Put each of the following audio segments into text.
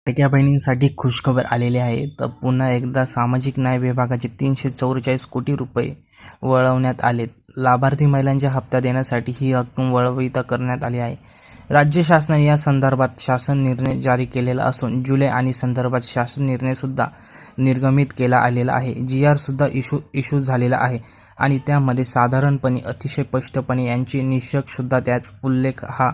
लाडक्या बहिणींसाठी खुशखबर आलेली आहे. तर पुन्हा एकदा सामाजिक न्याय विभागाचे 344 कोटी रुपये वळवण्यात आलेत. लाभार्थी महिलांच्या हप्ता देण्यासाठी ही रक्कम वळवित करण्यात आली आहे. राज्य शासनाने या संदर्भात शासन निर्णय जारी केलेला असून जुलै आणि संदर्भात शासन निर्णय सुद्धा निर्गमित केला आलेला आहे. GR सुद्धा इशू झालेला आहे आणि त्यामध्ये साधारणपणे अतिशय स्पष्टपणे यांची निष्कष सुद्धा त्याच उल्लेख हा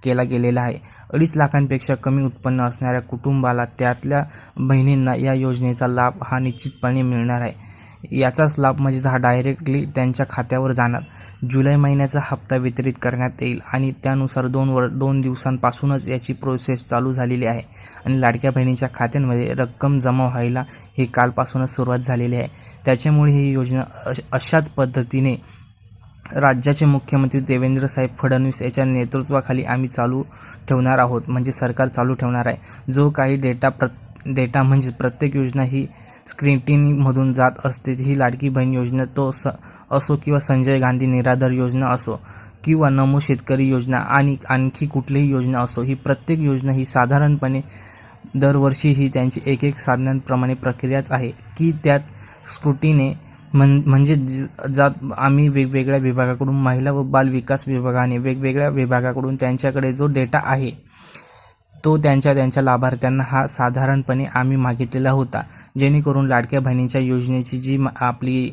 केला गेलेला आहे. 2.5 लाखांपेक्षा कमी उत्पन्न असणाऱ्या कुटुंबाला त्यातल्या बहिणींना या योजनेचा लाभ हा निश्चितपणे मिळणार आहे. याचाच लाभ म्हणजेच हा डायरेक्टली त्यांच्या खात्यावर जाणार. जुलै महिन्याचा हप्ता वितरित करण्यात येईल आणि त्यानुसार 2 दिवसांपासूनच याची प्रोसेस चालू झालेली आहे आणि लाडक्या बहिणींच्या खात्यांमध्ये रक्कम जमा व्हायला ही कालपासूनच सुरुवात झालेली आहे. त्याच्यामुळे ही योजना अशाच पद्धतीने राज्याचे मुख्यमंत्री देवेंद्र साहेब फडणवीस यांच्या नेतृत्वाखाली आम्ही चालू ठेवणार आहोत, म्हणजे सरकार चालू ठेवणार आहे. जो काही डेटा म्हणजे प्रत्येक योजना ही स्क्रुटिनीमधून जात असते. ही लाडकी बहीण योजना असो किंवा संजय गांधी निराधार योजना असो किंवा नमो शेतकरी योजना आणि आणखी कुठलीही योजना असो, ही प्रत्येक योजना ही साधारणपणे दरवर्षी ही त्यांची एक साधनांप्रमाणे प्रक्रियाच आहे की त्यात स्क्रुटिनी म्हणजे जात आम्ही वेगवेगळ्या विभागाकडून महिला व बाल विकास विभागाने वेगवेगळ्या विभागाकडून त्यांच्याकडे जो डेटा आहे तो त्यांच्या लाभार्थ्यांना हा साधारणपणे आम्ही मागितलेला होता, जेणेकरून लाडक्या बहिणींच्या योजनेची जी आपली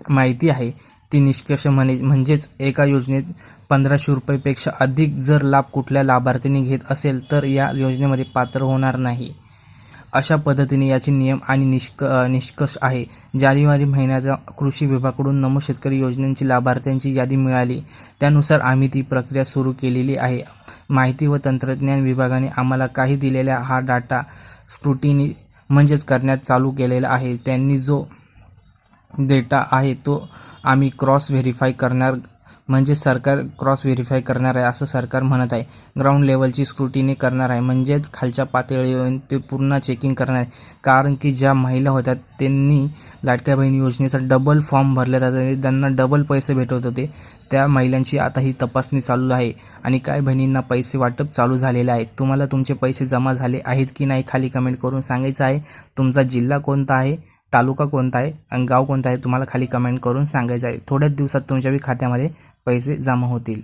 माहिती आहे ती निष्कर्ष म्हणजेच एका योजनेत 1500 रुपयेपेक्षा अधिक जर लाभ कुठल्या लाभार्थींनी घेत असेल तर या योजनेमध्ये पात्र होणार नाही. अशा पद्धतीने याचे नियम आणि निष्कर्ष आहे. जानेवारी महिन्याचा कृषी विभागाकडून नमो शेतकरी योजनेची लाभार्थ्यांची यादी मिळाली, त्यानुसार आम्ही ती प्रक्रिया सुरू केलेली आहे. माहिती व तंत्रज्ञान विभागाने आम्हाला काही दिलेला हा डाटा स्क्रुटिनी म्हणजेच करण्यात चालू केलेला आहे. त्यांनी जो डेटा आहे तो आम्ही क्रॉस व्हेरीफाय करणार, म्हणजे सरकार क्रॉस व्हेरीफाय करणार आहे असं सरकार म्हणत आहे. ग्राउंड लेवलची स्क्रुटिनी करणार आहे, म्हणजेच खालच्या पातळीवर ते पूर्ण चेकिंग करणार आहे. कारण की ज्या महिला होत्या त्यांनी लाडक्या बहिणी योजनेचा डबल फॉर्म भरला जातो, त्यांना डबल पैसे भेटत होते. त्या महिलांची आता ही तपासणी चालू आहे आणि काय बहिणींना पैसे वाटप चालू झालेले आहे. तुम्हाला तुमचे पैसे जमा झाले आहेत की नाही खाली कमेंट करून सांगायचं आहे. तुमचा जिल्हा कोणता आहे, तालुका कोणता आहे आणि गाव कोणता आहे तुम्हाला खाली कमेंट करून सांगायचं आहे. थोड्याच दिवसात तुमच्या खात्यामध्ये पैसे जमा होतील.